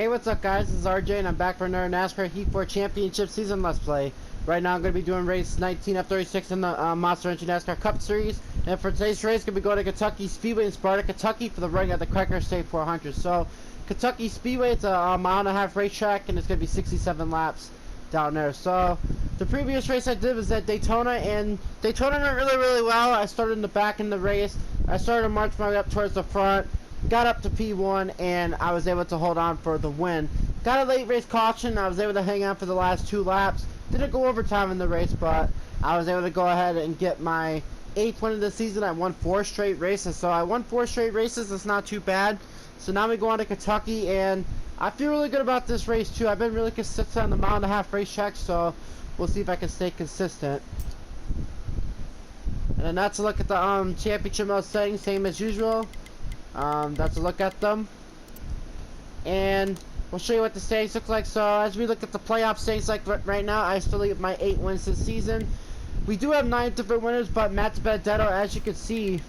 Hey, what's up guys, this is RJ and I'm back for another NASCAR Heat 4 Championship Season Let's Play. Right now I'm going to be doing race 19 F36 in the Monster Energy NASCAR Cup Series. And for today's race, I'm going to be going to Kentucky Speedway in Sparta, Kentucky for the running at the Quaker State 400. So, Kentucky Speedway, it's a mile-and-a-half racetrack and it's going to be 67 laps down there. So, the previous race I did was at Daytona, and Daytona went really well. I started in the back in the race. I started to march my way up towards the front. Got up to P1 and I was able to hold on for the win. Got a late race caution. I was able to hang on for the last 2 laps. Didn't go overtime in the race, but I was able to go ahead and get my 8th win of the season. I won 4 straight races, so I won 4 straight races. It's not too bad. So now we go on to Kentucky, and I feel really good about this race too. I've been really consistent on the mile-and-a-half racetrack, so we'll see if I can stay consistent. And then that's a look at the championship mode settings, same as usual. That's a look at them, and we'll show you what the standings look like. So as we look at the playoff standings, like right now, I still leave my 8 wins this season. We do have 9 different winners, but Matt Benedetto, as you can see,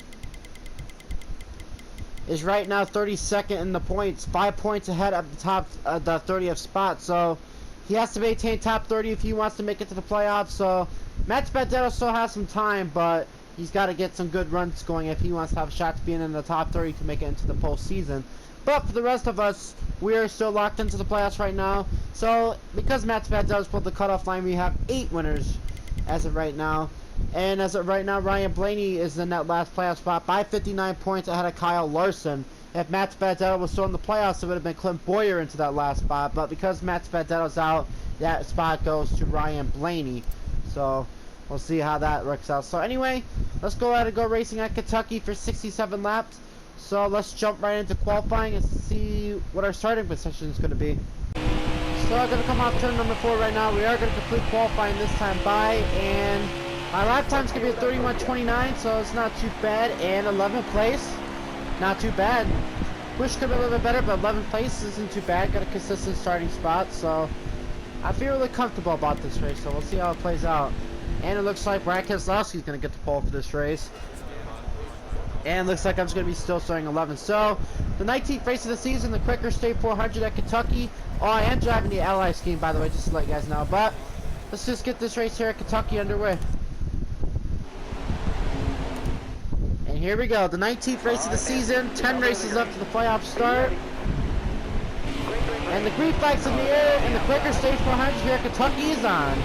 is right now 32nd in the points, 5 points ahead of the top, the 30th spot. So he has to maintain top 30 if he wants to make it to the playoffs. So Matt Benedetto still has some time, but he's got to get some good runs going if he wants to have a shot to being in the top 30 to make it into the postseason. But for the rest of us, we are still locked into the playoffs right now. So because Matt Benedetto's pulled the cutoff line, we have 8 winners as of right now. And as of right now, Ryan Blaney is in that last playoff spot by 59 points ahead of Kyle Larson. If Matt Benedetto was still in the playoffs, it would have been Clint Boyer into that last spot. But because Matt Benedetto's out, that spot goes to Ryan Blaney. So we'll see how that works out. So anyway, let's go ahead and go racing at Kentucky for 67 laps. So let's jump right into qualifying and see what our starting position is going to be. So I'm going to come off turn number 4 right now. We are going to complete qualifying this time by, and my lap time is going to be at 31:29, so it's not too bad. And 11th place, not too bad. Wish could be a little bit better, but 11th place isn't too bad. Got a consistent starting spot, so I feel really comfortable about this race. So we'll see how it plays out. And it looks like Brad Keselowski's going to get the pole for this race. And it looks like I'm just going to be still starting 11th. So, the 19th race of the season, the Quaker State 400 at Kentucky. Oh, I am driving the Ally scheme, by the way, just to let you guys know. But, let's just get this race here at Kentucky underway. And here we go, the 19th race of the season. 10 races up to the playoff start. And the green flag's in the air, and the Quaker State 400 here at Kentucky is on.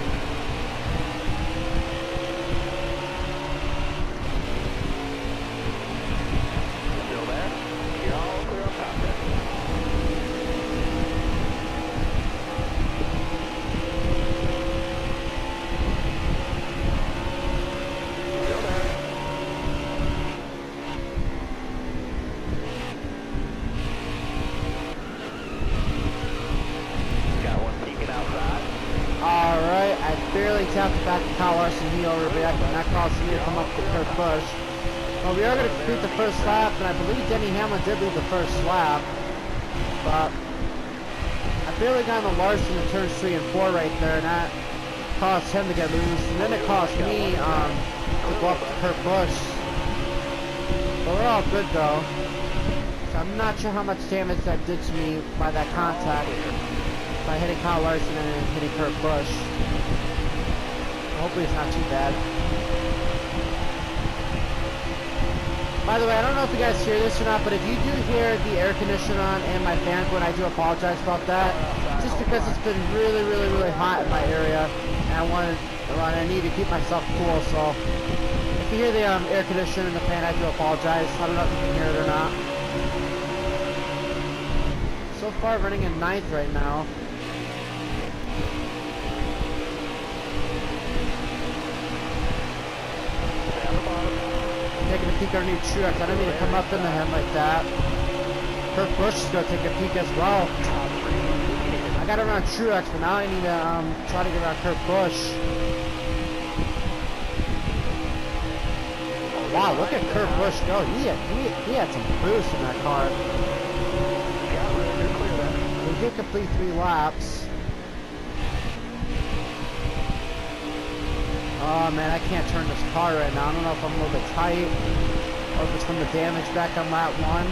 Alright, I barely tapped it back to Kyle Larson. He overreacted, and that caused me to come up to Kurt Busch. Well, we are going to complete the first lap, and I believe Denny Hamlin did lead the first lap. But I barely got on the Larson in turns 3 and 4 right there, and that caused him to get loose. And then it caused me to go up to Kurt Busch. But we're all good though. So I'm not sure how much damage that did to me by that contact. By hitting Kyle Larson and then hitting Kurt Busch. Hopefully it's not too bad. By the way, I don't know if you guys hear this or not, but if you do hear the air conditioner on and my fan going, I do apologize about that. Just because it's been really hot in my area, and I need to keep myself cool. So if you hear the air conditioner and the fan, I do apologize. I don't know if you can hear it or not. So far, running in 9th right now. Taking a peek at our new Truex. I don't need to come up into him like that. Kurt Busch is going to take a peek as well. I got around Truex, but now I need to try to get around Kurt Busch. Wow, look at Kurt Busch go. He had some boost in that car. We did complete 3 laps. Oh man, I can't turn this car right now. I don't know if I'm a little bit tight or if it's from the damage back on lap 1.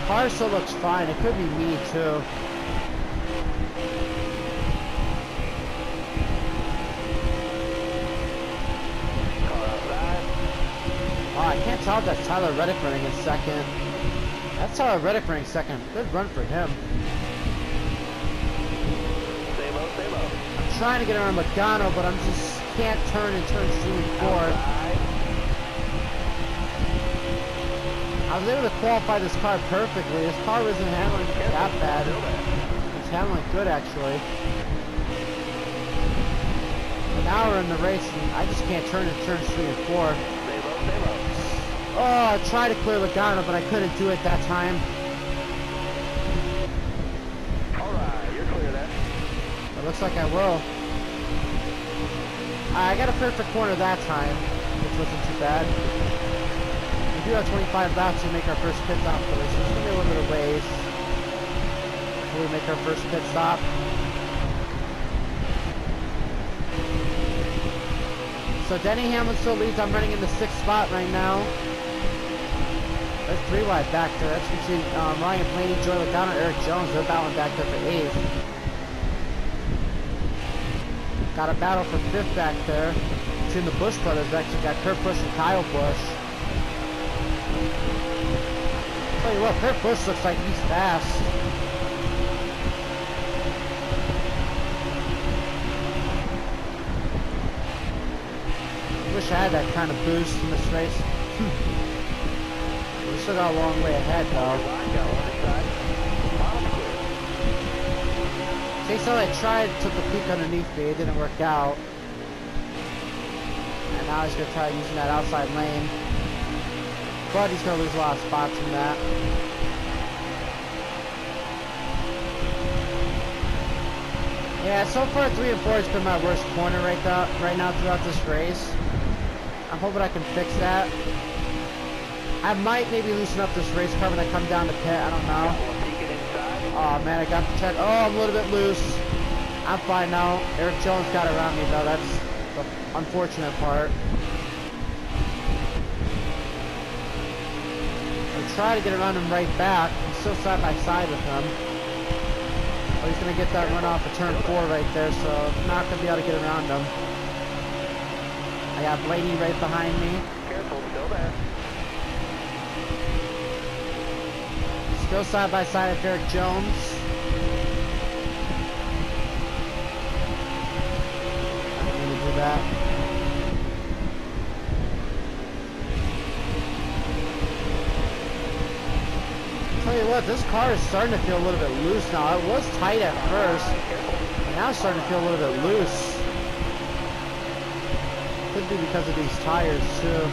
Car still looks fine. It could be me too. Oh, I can't tell if that's Tyler Reddick running in second. That's Tyler Reddick running second. Good run for him. I'm trying to get around Logano, but I'm just can't turn and turn extremely forward. I was able to qualify this car perfectly. This car wasn't handling that bad. It's handling good actually. But now we're in the race and I just can't turn and turn 3 and 4. Oh, I tried to clear Logano, but I couldn't do it that time. Alright, you're clear then. It looks like I will. I got a perfect corner that time, which wasn't too bad. We do have 25 laps to make our first pit stop, so it's just going to be a little bit of race before we make our first pit stop. So Denny Hamlin still leads. I'm running in the 6th spot right now. There's 3 wide back there. That's between Ryan Blaney, Joey Logano, Eric Jones. They're battling back there for 8th. Got a battle for 5th back there between the Busch brothers. Actually got Kurt Busch and Kyle Busch. Tell you what, Kurt Busch looks like he's fast. Wish I had that kind of boost in this race. We still got a long way ahead though. Takes out I tried, took a peek underneath me, it didn't work out. And now he's going to try using that outside lane. But he's going to lose a lot of spots from that. Yeah, so far 3 and 4 has been my worst corner right now throughout this race. I'm hoping I can fix that. I might maybe loosen up this race car when I come down to pit, I don't know. Oh man, I got the check. Oh, I'm a little bit loose. I'm fine now. Eric Jones got around me though, that's the unfortunate part. I'll try to get around him right back. I'm still side by side with him. Oh, he's going to get that run off of turn 4 right there, so I'm not going to be able to get around him. I got Blaney right behind me. Careful, still there. Still side by side with Eric Jones. I don't need to do that. Tell you what, this car is starting to feel a little bit loose now. It was tight at first, but now it's starting to feel a little bit loose. Could be because of these tires too.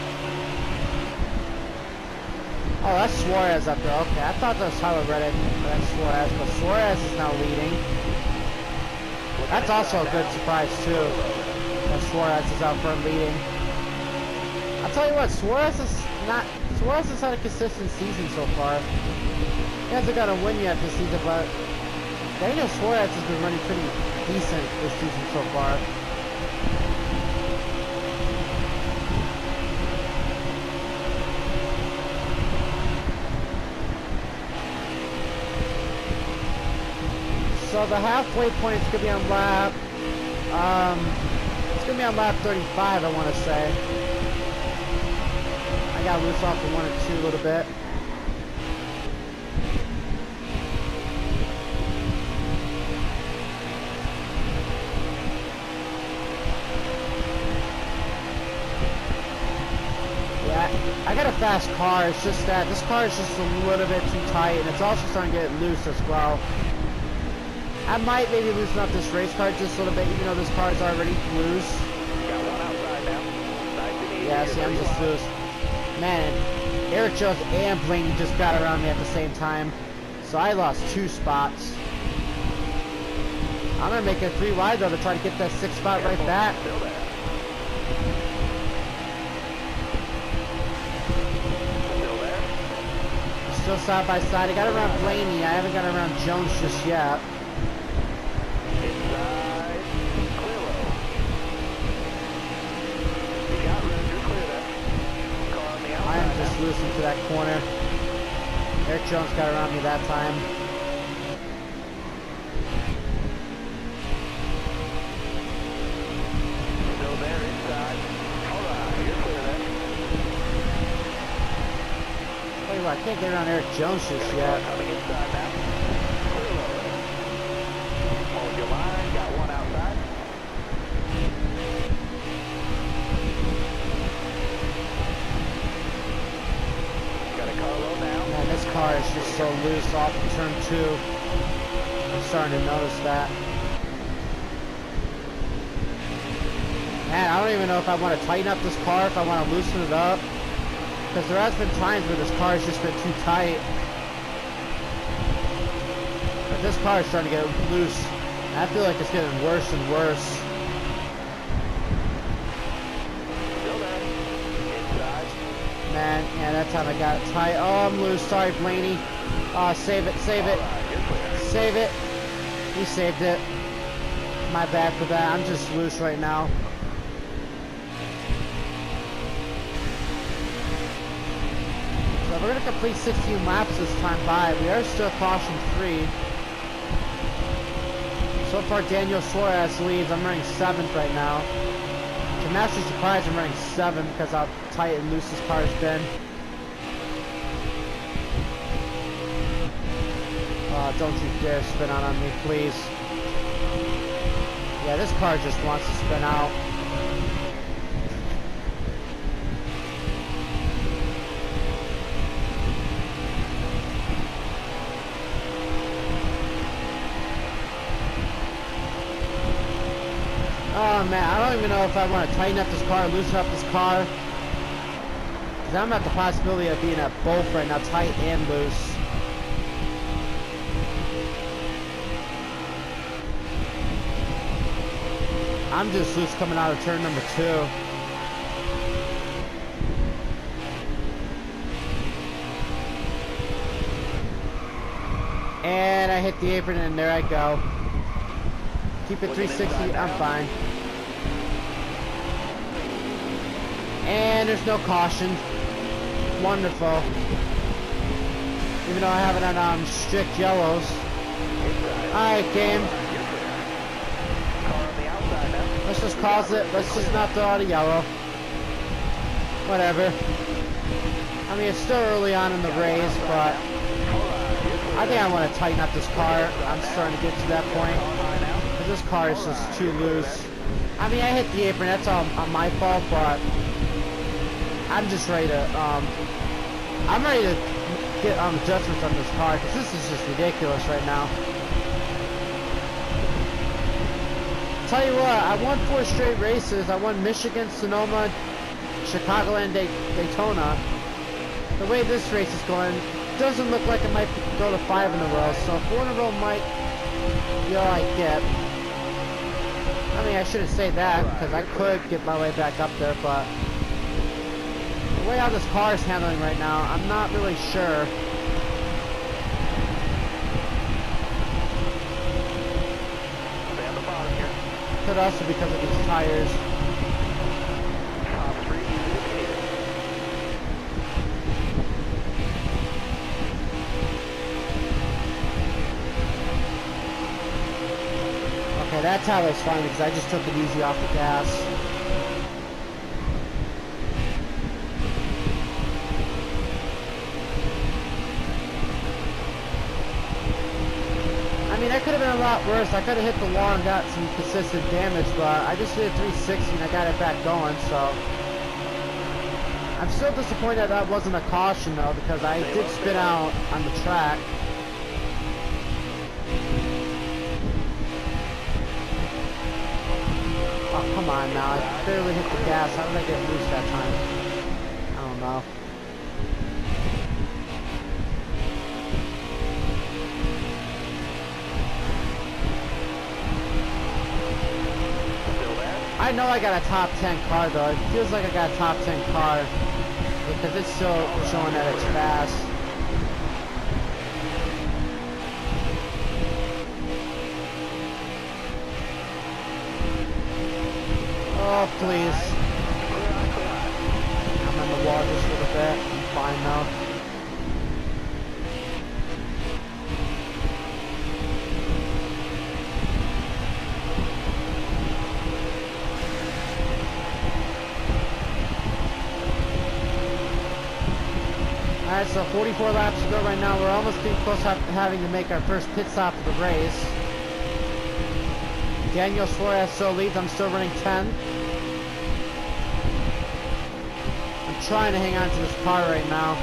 Oh, that's Suarez up there. Okay, I thought that was Tyler Reddick. That's Suarez, but Suarez is now leading. That's also a good surprise too, that Suarez is out front leading. I'll tell you what, Suarez has had a consistent season so far. He hasn't got a win yet this season, but Daniel Suarez has been running pretty decent this season so far. So the halfway point is going to be on lap, it's going to be on lap 35, I want to say. I got loose off the 1 and 2 a little bit. Yeah, I got a fast car, it's just that this car is just a little bit too tight, and it's also starting to get loose as well. I might maybe loosen up this race car just a little bit, even though this car is already loose. Got one outside now. Nice and easy. Yeah, see, I'm just loose. Man, Eric Jones and Blaney just got around me at the same time. So I lost 2 spots. I'm going to make it 3 wide, though, to try to get that 6th spot right back. Still there. Still there. Still side by side. I got around Blaney. I haven't got around Jones just yet. Inside. Clear low. You got room. You're clear there. Car on the outside. I am just loose into that corner. Eric Jones got around me that time. Still there inside. Alright, you're clear there. Tell you what, I can't get around Eric Jones just yet. Coming inside now. Clear low. Hold your line, got one outside. Got a car low now. Man, this car is just so loose off of turn 2. I'm starting to notice that. Man, I don't even know if I want to tighten up this car, if I want to loosen it up. Because there has been times where this car has just been too tight. But this car is starting to get loose. I feel like it's getting worse and worse. Still there. Inside. Man, yeah, that time I got it tight. Oh, I'm loose. Sorry, Blaney. Save it, save it. Alright, you're clear. Save it. You saved it. My bad for that. I'm just loose right now. So we're going to complete 16 laps this time by. We are still caution 3. So far, Daniel Suarez leads. I'm running 7th right now. To my master's surprise, I'm running 7th because how tight and loose this car has been. Don't you dare spin out on me, please. Yeah, this car just wants to spin out. Oh man, I don't even know if I want to tighten up this car, loosen up this car. Because I'm at the possibility of being at both right now, tight and loose. I'm just loose coming out of turn number 2. And I hit the apron and there I go. Keep it 360, I'm fine. And there's no caution. Wonderful. Even though I have it on strict yellows. Alright, game. Let's just cause it. Let's just not throw out a yellow. Whatever. I mean, it's still early on in the race, but I think I want to tighten up this car. I'm starting to get to that point. Because this car is just too loose. I mean, I hit the apron. That's all my fault, but I'm just ready to, I'm ready to get adjustments on this car because this is just ridiculous right now. Tell you what, I won 4 straight races. I won Michigan, Sonoma, Chicagoland, Daytona. The way this race is going, doesn't look like it might go to 5 in a row. So 4 in a row might be all I get. I mean, I shouldn't say that because I could get my way back up there, but the way how this car is handling right now, I'm not really sure. Could also because of these tires. Okay, that tire is fine because I just took it easy off the gas. I mean, that could have been a lot worse. I could have hit the wall and got some consistent damage, but I just did a 360 and I got it back going, so. I'm still disappointed that wasn't a caution, though, because I did spin out on the track. Oh, come on now. I barely hit the gas. How did I get loose that time? I don't know. I know I got a top 10 car though. It feels like I got a top 10 car because it's still showing that it's fast. Oh, please. I'm on the wall just a little bit. I'm fine now. Alright, so 44 laps to go right now. We're almost getting close to having to make our first pit stop of the race. Daniel Suarez still leads. I'm still running 10. I'm trying to hang on to this car right now.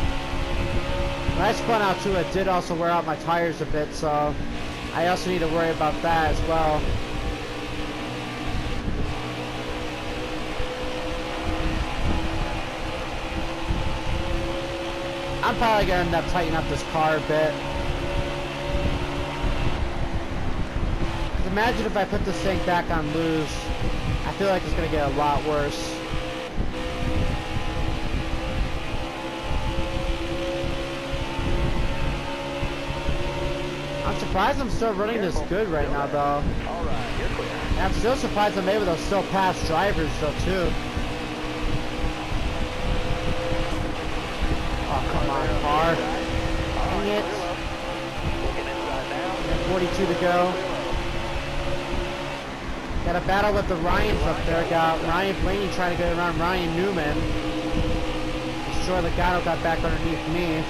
When I spun out too, it did also wear out my tires a bit, so I also need to worry about that as well. I'm probably going to end up tightening up this car a bit. Imagine if I put this thing back on loose. I feel like it's going to get a lot worse. I'm surprised I'm still running this good right now, though. Alright, you're clear. And I'm still surprised I'm able to still pass drivers, though, too. Oh, come on, car. Dang it. 42 to go. Got a battle with the Ryans up there. Got Ryan Blaney trying to get around Ryan Newman. Sure, Logano got back underneath me.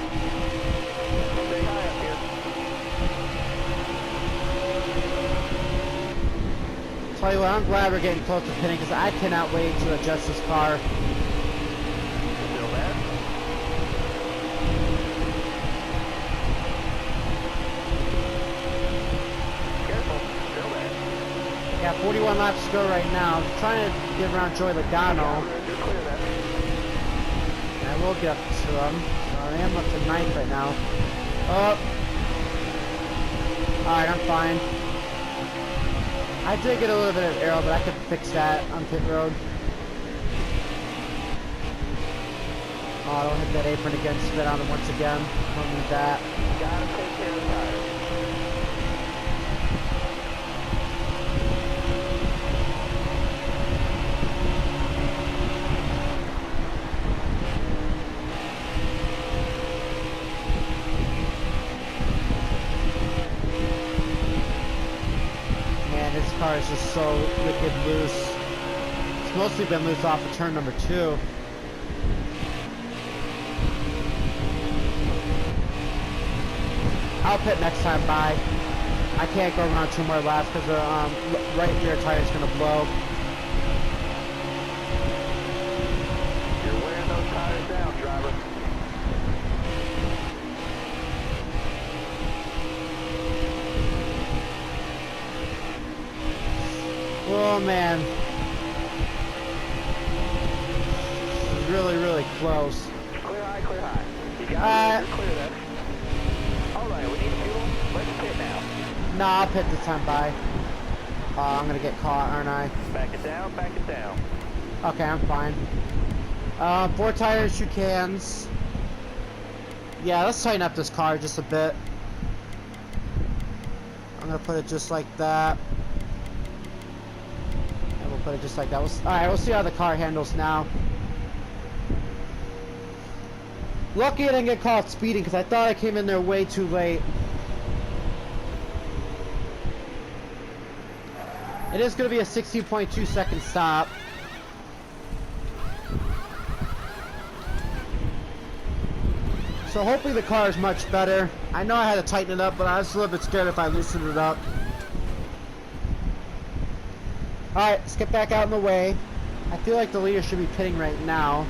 Tell you what, I'm glad we're getting close to pitting because I cannot wait to adjust this car. Yeah, 41 laps to go right now. I'm trying to get around Joey Logano. I will get up to him. So I am up to 9th right now. Oh. Alright, I'm fine. I did get a little bit of aero, but I could fix that on pit road. Oh, don't hit that apron again. Spit on him once again. Don't need that. Gotta take care of the tires. This car is just so wicked loose. It's mostly been loose off of turn number 2. I'll pit next time by. I can't go around 2 more laps because the right rear tire is going to blow. You're wearing those tires down, driver. Oh man. Really, really close. Clear high, clear high. You got it. You're clear then. Alright, we need fuel. Let's pit now. No, I'll pit this time by. I'm gonna get caught, aren't I? Back it down, back it down. Okay, I'm fine. 4 tires, 2 cans. Yeah, let's tighten up this car just a bit. I'm gonna put it just like that. And we'll put it just like that. Alright, we'll see how the car handles now. Lucky I didn't get caught speeding because I thought I came in there way too late. It is going to be a 16.2 second stop. So hopefully the car is much better. I know I had to tighten it up, but I was a little bit scared if I loosened it up. Alright, let's get back out in the way. I feel like the leader should be pitting right now.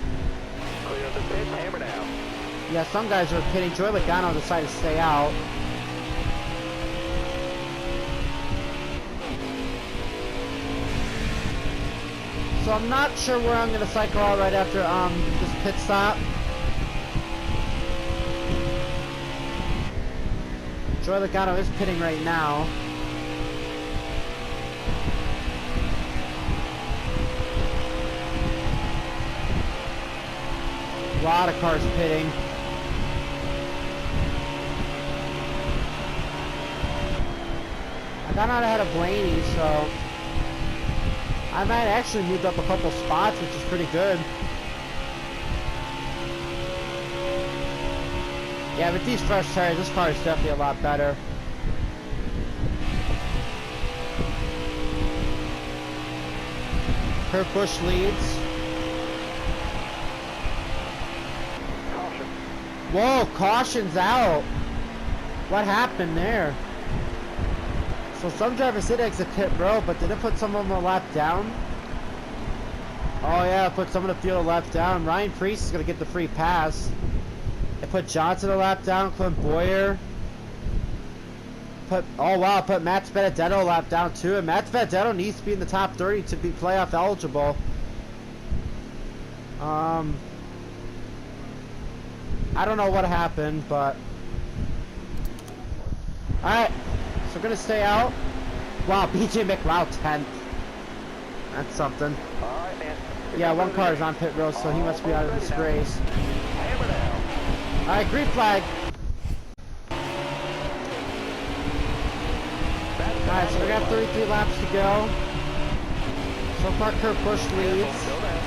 Clear the pit, hammer down. Yeah, some guys are pitting. Joey Logano decided to stay out. So I'm not sure where I'm going to cycle out right after this pit stop. Joey Logano is pitting right now. A lot of cars pitting. I got out ahead of Blaney, so I might actually moved up a couple spots, which is pretty good. Yeah, with these fresh tires, this car is definitely a lot better. Kurt Busch leads. Caution. Whoa, caution's out. What happened there? So some drivers did exit pit row, but did it put some of them a lap down? Oh yeah, it put some of the field a lap down. Ryan Priest is going to get the free pass. It put Johnson a lap down, Clint Boyer. Oh wow, put Matt Benedetto a lap down too. And Matt Benedetto needs to be in the top 30 to be playoff eligible. I don't know what happened, but... Alright, so we're going to stay out. Wow, BJ McLeod 10th. That's something. Alright, man. Yeah, one car is on pit road, so he must be out of this race. Hammer down. Alright, green flag. Alright, so we got 33 laps to go. So far, Kurt Busch leads. Go there.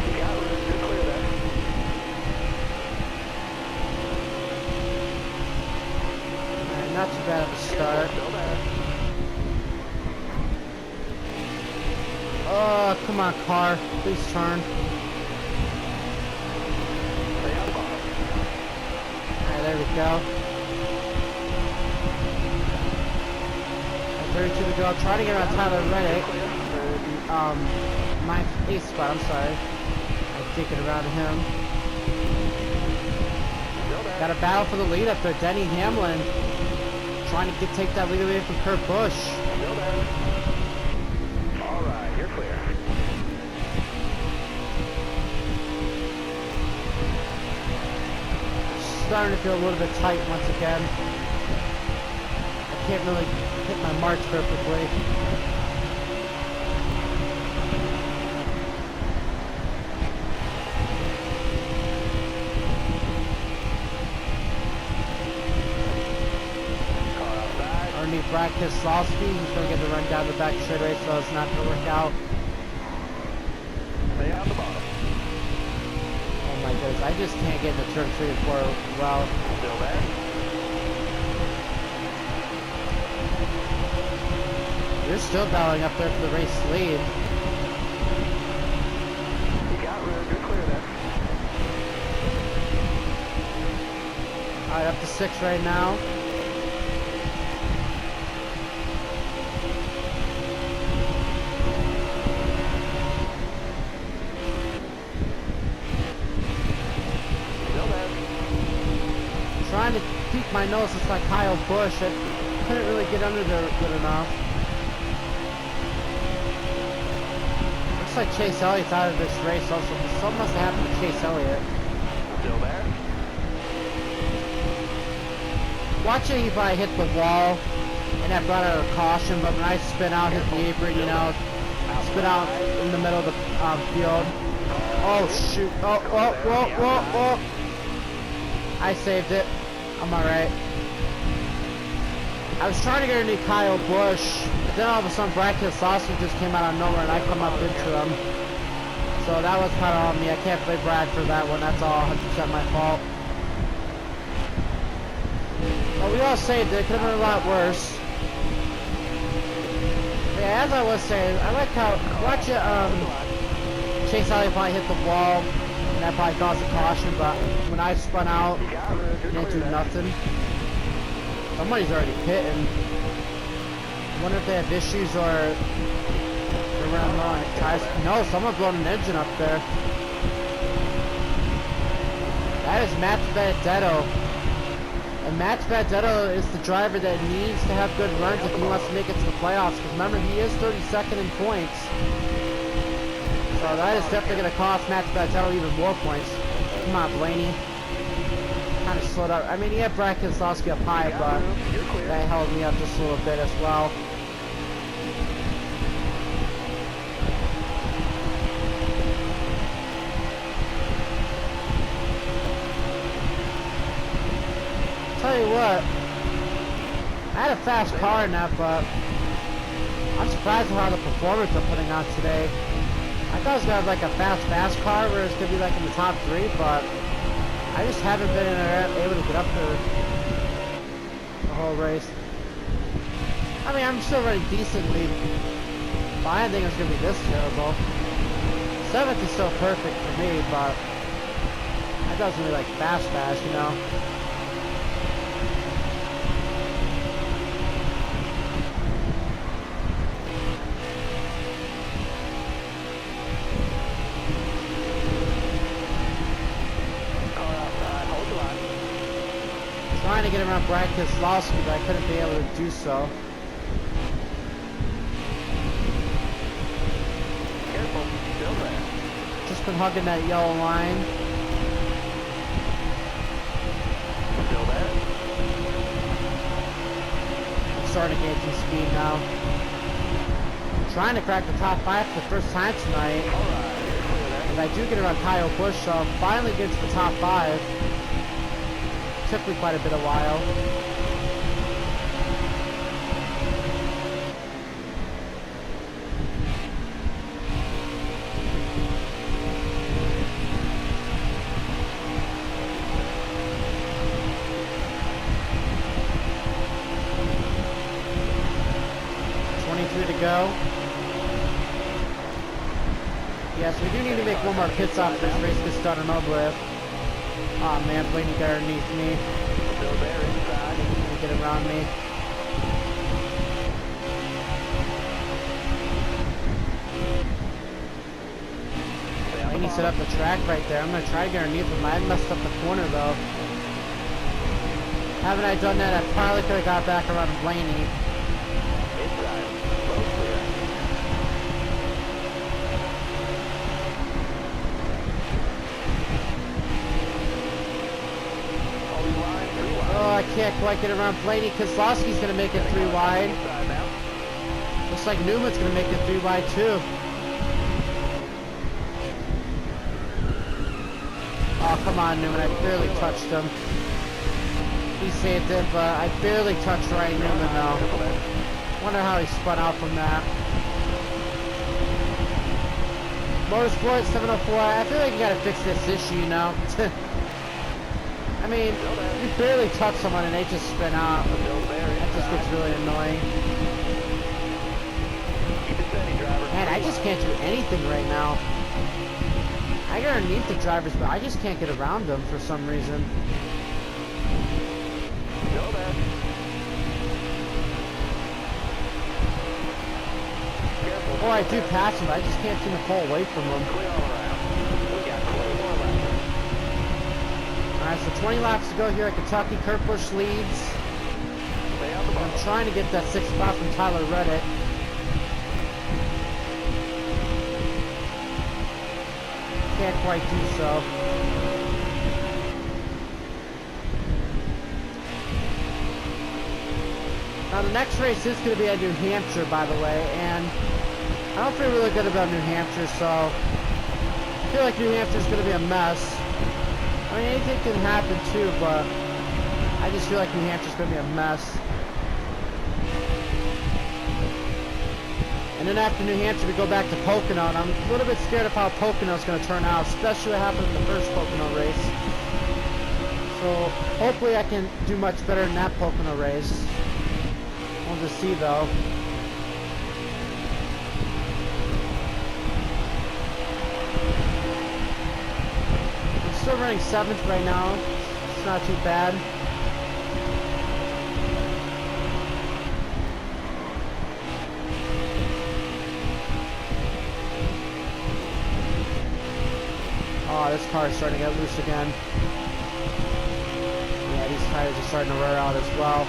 You got room. You're clear there. Alright, not too bad of a start. Go there. Oh, come on, car. Please turn. Stay on the bottom. Alright, there we go. 32 to go. Try to get around Tyler Reddick. My 8th spot, I'm sorry. I take it around him. Got a battle for the lead up there. Denny Hamlin trying to take that lead away from Kurt Busch. Still there. All right, you're clear. Starting to feel a little bit tight once again. I can't really hit my marks perfectly. Car outside. Underneath Brad Keselowski, he's going to get the run down the back straightaway, so it's not going to work out. Stay on the bottom. Oh my goodness, I just can't get into turn 3 and 4 well. Still there. You're still battling up there for the race lead. You got room. You're clear there. Alright, up to 6 right now. Still there. Trying to peek my nose just like Kyle Busch. I couldn't really get under there good enough. Looks like Chase Elliott's out of this race also. Something must have happened to Chase Elliott. Still there. Watching, he probably hit the wall, and that brought out a caution, but when I spin out, hit the apron, you know, spin out in the middle of the field. Oh, shoot. Oh, whoa, whoa, whoa, whoa. I saved it. I'm alright. I was trying to get into Kyle Busch, but then all of a sudden Brad Keselowski just came out of nowhere and I come up into him. So that was kind of on me. I can't blame Brad for that one. That's all 100% my fault. But we all saved it. It could have been a lot worse. Yeah, as I was saying, I like how watch it. Chase Elliott probably hit the wall, and that probably caused a caution. But when I spun out, You got room. You're didn't do clear there. nothing. Somebody's already pitting. I wonder if they have issues or they're running low on tires. No, someone's blowing an engine up there. That is Matt Benedetto. And Matt Benedetto is the driver that needs to have good runs if he wants to make it to the playoffs. Because remember, he is 32nd in points. So that is definitely going to cost Matt Benedetto even more points. Come on, Blaney. Kind of slowed up. I mean, he had Brad Keselowski up high, but You're clear. that held me up just a little bit as well. Tell you what, I had a fast car in that, but I'm surprised at how the performance I'm putting on today. I thought it was gonna have like a fast car where it's gonna be like in the top 3, but I just haven't been able to get up there the whole race. I mean, I'm still running decently, but I didn't think it was gonna be this terrible. 7th is still perfect for me, but that doesn't really like fast, you know. Car outside, hold the line. Trying to get around Brad Keselowski, but I couldn't be able to do so. Careful, still there. Just been hugging that yellow line. Still there. Starting to gain some speed now. Trying to crack the top 5 for the first time tonight. Alright, you're clear there. If I do get around Kyle Busch, so I'm finally get to the top 5. Took me quite a bit of while. To go. Yes, we do need to make one more pit stop for this race gets done and over with. Oh man, Blaney got underneath me. Still there inside. He's gonna get around me. Blaney set up the track right there. I'm gonna try to get underneath him. I messed up the corner though. Haven't I done that, I probably could have got back around Blaney. Inside. Both clear. Hold the line, 3 wide. Oh, I can't quite get around Blaney. Keselowski's gonna make it 3 wide. Inside now. Looks like Newman's gonna make it 3 wide too. Oh, come on, Newman. I barely touched him. He saved it, but I barely touched Ryan Newman though. Wonder how he spun out from that. Motorsport 704. I feel like you gotta fix this issue, you know. I mean, you barely touch someone and they just spin out. That just gets really annoying. Keep it steady, driver. Man, I just can't do anything right now. I got underneath the drivers, but I just can't get around them for some reason. Still there. Careful. Or I do pass them, but I just can't seem to pull away from them. Clear all around. We got 20 more laps. Alright, so 20 laps to go here at Kentucky. Kurt Busch leads. Stay on the ball. I'm trying to get that 6th spot from Tyler Reddick. Can't quite do so. Now the next race is going to be at New Hampshire, by the way, and I don't feel really good about New Hampshire, so I feel like New Hampshire is going to be a mess. I mean, anything can happen too, but I just feel like New Hampshire is going to be a mess. And then after New Hampshire, we go back to Pocono, and I'm a little bit scared of how Pocono is going to turn out, especially what happened in the first Pocono race. So hopefully I can do much better in that Pocono race. We'll just see though. I'm still running 7th right now. It's not too bad. Oh, this car is starting to get loose again. Yeah, these tires are starting to wear out as well.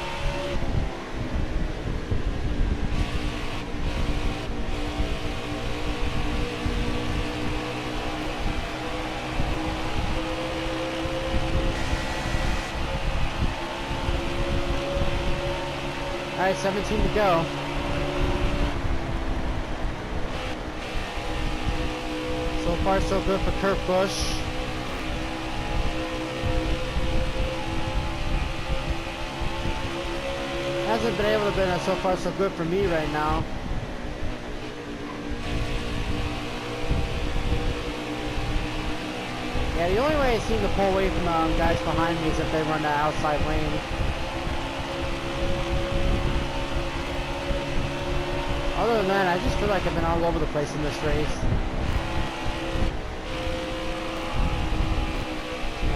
Alright, 17 to go. So far, so good for Kurt Busch. Hasn't been able to be so far, so good for me right now. Yeah, the only way I seem to pull away from guys behind me is if they run that outside lane. Other than that, I just feel like I've been all over the place in this race.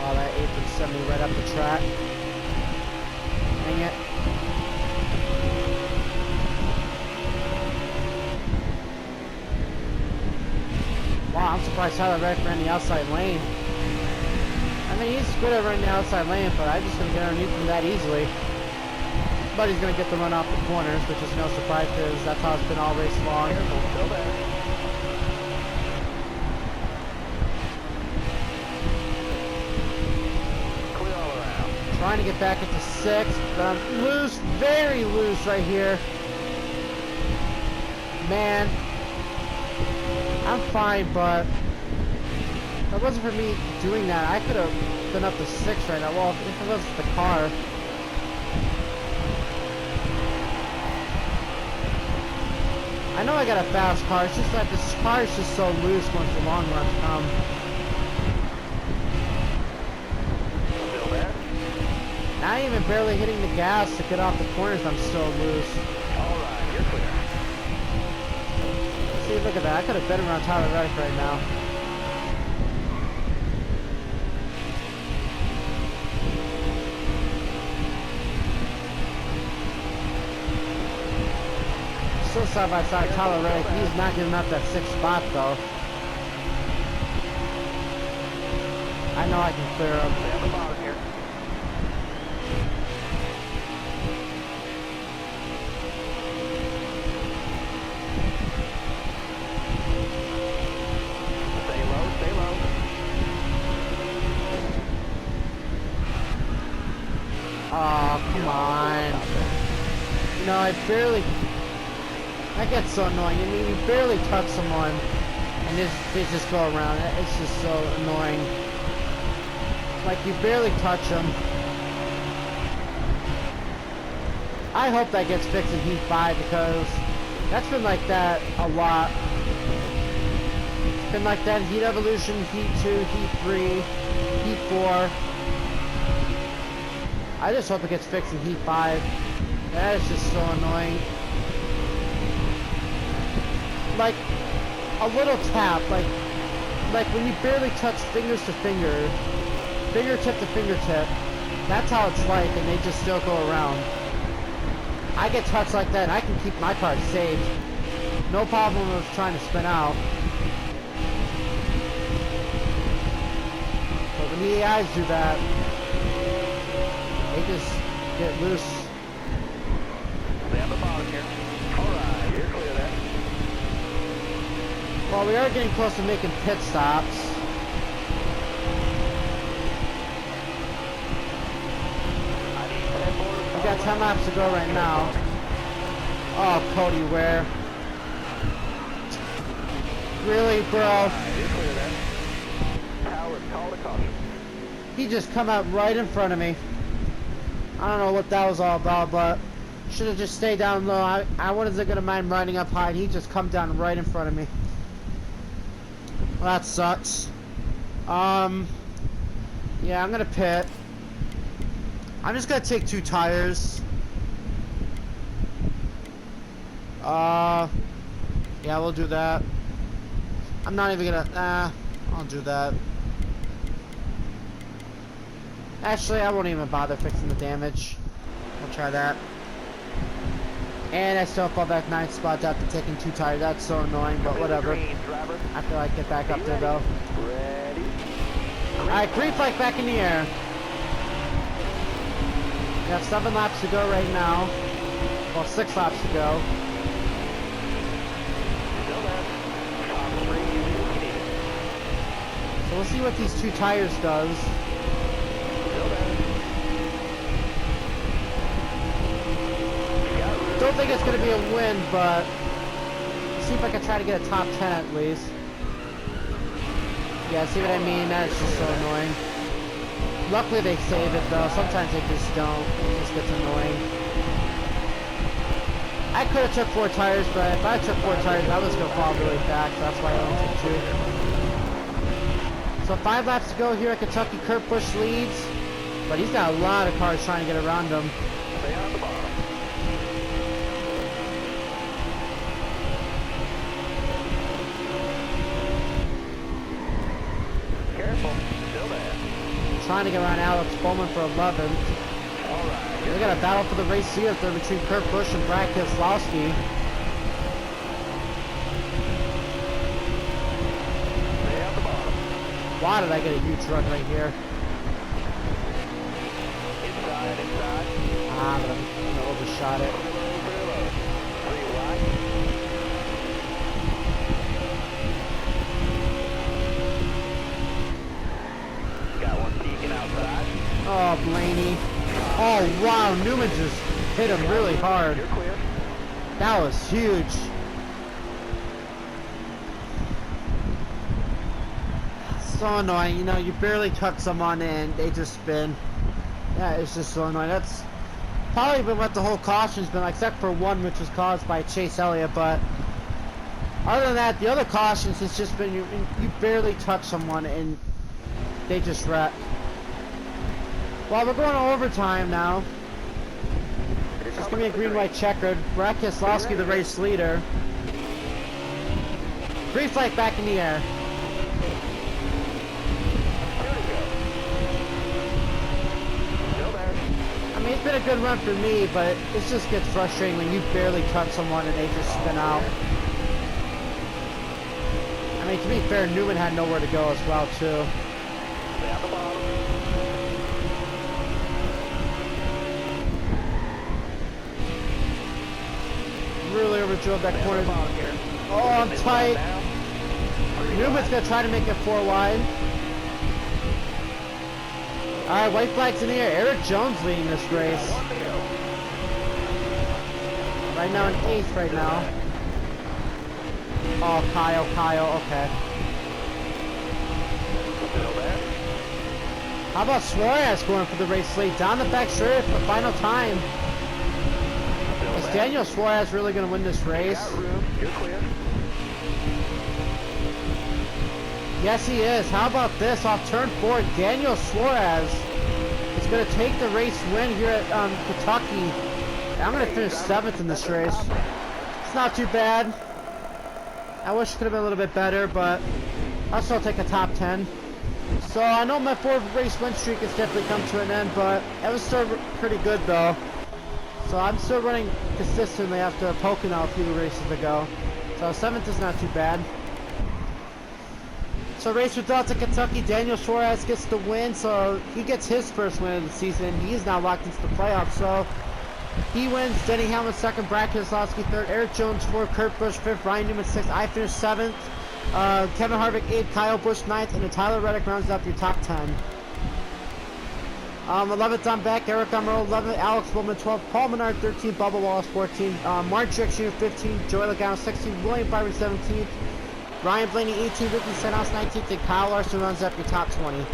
Oh, that apron sent me right up the track. Dang it. Wow, I'm surprised Tyler Reddick ran the outside lane. I mean, he's good at running the outside lane, but I'm just going to get underneath him that easily. But he's going to get the run off the corners, which is no surprise because that's how it's been all race long. Still there. Clear all around. Trying to get back into 6th, but I'm loose, very loose right here. Man, I'm fine, but if it wasn't for me doing that, I could have been up to 6 right now. Well, if it wasn't the car. I know I got a fast car, it's just that this car is just so loose once the long runs come. Still there. Not even barely hitting the gas to get off the corners, I'm still loose. All right, you're clear. See, look at that. I could have been around Tyler Reddick right now. Still side by side Tyler Reddick. He's not giving up that 6th spot though. I know I can clear him. Stay on the bottom here. Stay low, stay low. Oh, come on. You know, I barely... That gets so annoying. I mean, you barely touch someone, and they just go around. It's just so annoying. Like, you barely touch them. I hope that gets fixed in Heat 5, because that's been like that a lot. It's been like that in Heat Evolution, Heat 2, Heat 3, Heat 4. I just hope it gets fixed in Heat 5. That is just so annoying. Like a little tap, like when you barely touch fingers to finger, fingertip to fingertip, that's how it's like, and they just still go around. I get touched like that, and I can keep my car safe. No problem with trying to spin out. But when the AIs do that, they just get loose. Stay on the bottom here. All right, you're clear there. Well, we are getting close to making pit stops. We got 10 laps to go right now. Oh, Cody Ware. Really, bro? You're clear there. Howard, call to caution. He just come out right in front of me. I don't know what that was all about, but should have just stayed down low. I wasn't gonna mind riding up high, and he just come down right in front of me. Well, that sucks. Yeah, I'm gonna pit. I'm just gonna take 2 tires. Yeah, we'll do that. I'm not even gonna, I'll do that. Actually, I won't even bother fixing the damage. We'll try that. And I still fall back 9 spots after taking 2 tires. That's so annoying, but whatever. I feel like get back up there though. Ready? Alright, green flag back in the air. We have 7 laps to go right now. Well, 6 laps to go. Still there. Top 3, you need it. So we'll see what these 2 tires does. Still there. Don't think it's going to be a win, but let's see if I can try to get a top 10 at least. Yeah, see what I mean? That's just so annoying. Luckily they save it though. Sometimes they just don't. It just gets annoying. I could have took 4 tires, but if I took 4 tires, I was going to fall really back. So that's why I only took 2. So 5 laps to go here at Kentucky. Kurt Busch leads, but he's got a lot of cars trying to get around him. Stay on the bottom. Careful. Still there. trying to get around Alex Bowman for 11th. We got a battle for the race here between Kurt Busch and Brad Keselowski. Why did I get a huge run right here? Inside. Ah, but I'm gonna overshot it. Got one peeking outside. Oh, Blaney. Oh, wow, Newman just hit him really hard. You're clear. That was huge. So annoying, you know, you barely cut someone and they just spin. Yeah, it's just so annoying. That's probably been what the whole caution's been like, except for one which was caused by Chase Elliott, but other than that, the other cautions has just been you barely touch someone and they just wreck. Well, we're going to overtime now. It's going to be a green-white checkered. Brad Keselowski, the race leader. Green flag back in the air. I mean, it's been a good run for me, but it just gets frustrating when you barely touch someone and they just spin out. I mean, to be fair, Newman had nowhere to go as well, too. Really overdrove that corner. Oh, I'm tight. Newman's going to try to make it 4 wide. Alright, white flag's in the air. Eric Jones leading this race. Right now in 8th right now. Oh, Kyle, okay. How about Suarez going for the race lead? Down the back straight for the final time. Is Daniel Suarez really going to win this race? Yes, he is. How about this? Off turn 4, Daniel Suarez is going to take the race win here at Kentucky. I'm going to finish 7th in this race. It's not too bad. I wish it could have been a little bit better, but I'll still take a top 10. So I know my 4 race win streak has definitely come to an end, but it was still pretty good though. So I'm still running consistently after Pocono a few races ago. So 7th is not too bad. So race results at Kentucky, Daniel Suarez gets the win, so he gets his first win of the season. He is now locked into the playoffs, so he wins. Denny Hamlin 2nd, Brad Keselowski 3rd, Eric Jones 4th, Kurt Busch 5th, Ryan Newman 6th, I finished 7th, Kevin Harvick 8th, Kyle Busch 9th, and then Tyler Reddick rounds up your top 10. 11th I'm back, Eric Almirola 11th, Alex Bowman 12th, Paul Menard 13th, Bubba Wallace 14th, Mark Truex Jr. 15th, Joey Logano 16th, William Byron 17th, Ryan Blaney 18th, Ricky Stenhouse 19th, and Kyle Larson runs up your top 20.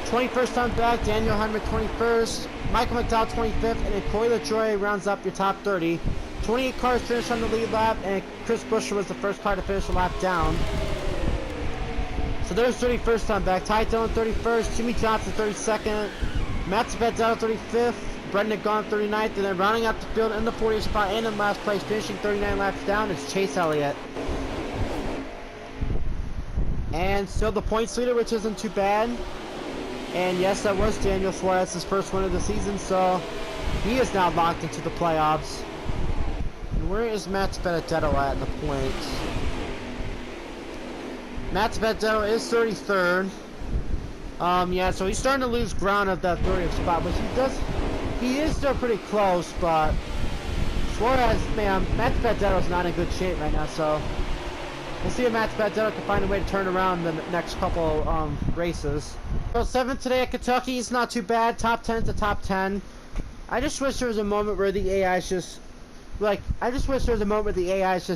21st I'm back, Daniel Heinrich 21st, Michael McDowell 25th, and then Corey LaJoie rounds up your top 30. 28 cars finished on the lead lap, and Chris Buescher was the first car to finish the lap down. So there's 31st I'm back, Ty Dillon 31st, Jimmy Johnson 32nd, Matt Benedetto 35th, Brendan Gaughan 39th, and then rounding out the field in the 40th spot and in last place, finishing 39 laps down, is Chase Elliott. And still the points leader, which isn't too bad. And yes, that was Daniel Suarez's first win of the season, so he is now locked into the playoffs. And where is Matt Benedetto at in the points? Matt Benedetto is 33rd. Yeah, so he's starting to lose ground of that 30th spot, but he is still pretty close, but Suarez, man, Matt Benedetto's not in good shape right now, so we'll see if Matt Benedetto can find a way to turn around the next couple races. So 7th today at Kentucky is not too bad. Top 10 to top 10. I just wish there was a moment where the AIs just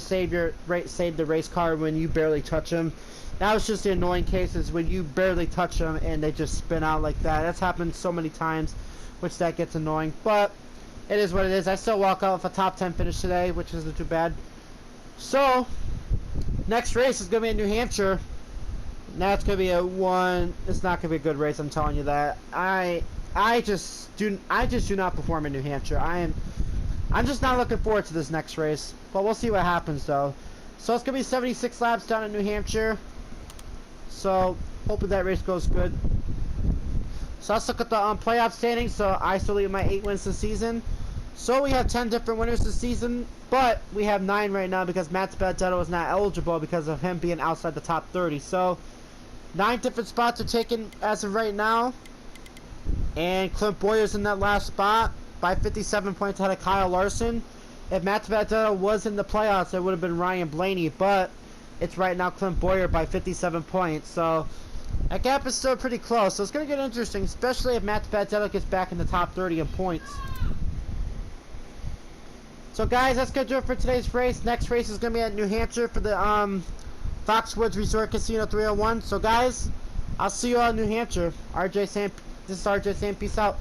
save the race car when you barely touch them. That was just the annoying cases when you barely touch them and they just spin out like that. That's happened so many times, which that gets annoying. But it is what it is. I still walk out with a top 10 finish today, which isn't too bad. So next race is going to be in New Hampshire. Now it's going to be it's not going to be a good race, I'm telling you that. I just do not perform in New Hampshire. I'm just not looking forward to this next race. But we'll see what happens though. So it's going to be 76 laps down in New Hampshire. So hoping that race goes good. So let's look at the playoff standings. So I still lead my 8 wins this season. So we have 10 different winners this season, but we have 9 right now because Matt Benedetto is not eligible because of him being outside the top 30. So 9 different spots are taken as of right now. And Clint Boyer's in that last spot by 57 points ahead of Kyle Larson. If Matt Benedetto was in the playoffs, it would have been Ryan Blaney, but it's right now Clint Boyer by 57 points. So that gap is still pretty close. So it's going to get interesting, especially if Matt Benedetto gets back in the top 30 in points. So guys, that's going to do it for today's race. Next race is going to be at New Hampshire for the Foxwoods Resort Casino 301. So guys, I'll see you all in New Hampshire. This is RJ saying peace out.